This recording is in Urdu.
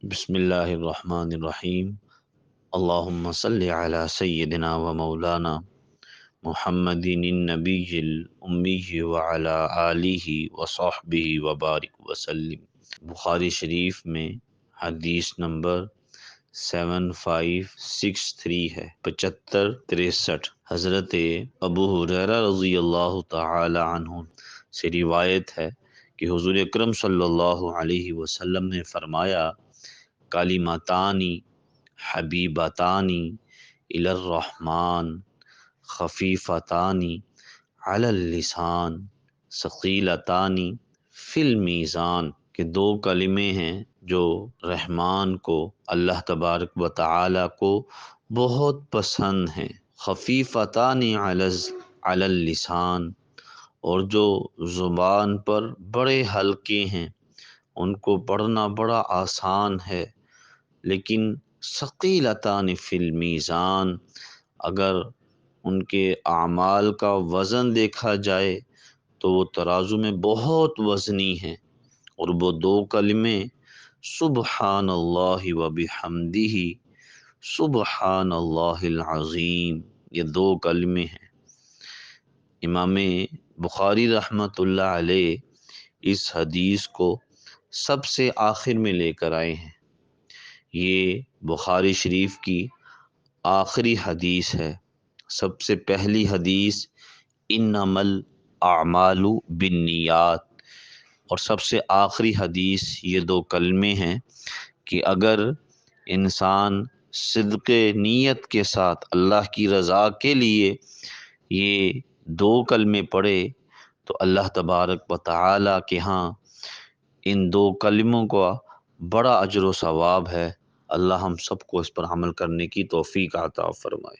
بسم اللہ الرحمن الرحیم۔ اللہم صلی علی سیدنا و مولانا محمد النبی الامی وعلی آلہ وصحبہ وبارک وسلم۔ بخاری شریف میں حدیث نمبر 7563 ہے، 7563۔ حضرت ابو ہریرہ رضی اللہ تعالی عنہ سے روایت ہے کہ حضور اکرم صلی اللہ علیہ وسلم نے فرمایا، کلمتانی حبیبتانی الی الرحمن خفیفتانی علی اللسان ثقیلتانی فی المیزان، کہ دو کلمے ہیں جو رحمان کو، اللہ تبارک و تعالی کو بہت پسند ہیں، خفیفتانی علی اللسان، اور جو زبان پر بڑے ہلکے ہیں، ان کو پڑھنا بڑا آسان ہے، لیکن ثقیلتان فی المیزان، اگر ان کے اعمال کا وزن دیکھا جائے تو وہ ترازو میں بہت وزنی ہیں، اور وہ دو کلمے سبحان اللہ و بحمدہ سبحان اللہ العظیم، یہ دو کلمے ہیں۔ امام بخاری رحمۃ اللہ علیہ اس حدیث کو سب سے آخر میں لے کر آئے ہیں۔ یہ بخاری شریف کی آخری حدیث ہے۔ سب سے پہلی حدیث انما الاعمال بالنیات، اور سب سے آخری حدیث یہ دو کلمے ہیں کہ اگر انسان صدق نیت کے ساتھ اللہ کی رضا کے لیے یہ دو کلمے پڑھے تو اللہ تبارک و تعالی کے ہاں ان دو کلموں کا بڑا اجر و ثواب ہے۔ اللہ ہم سب کو اس پر عمل کرنے کی توفیق عطا فرمائے۔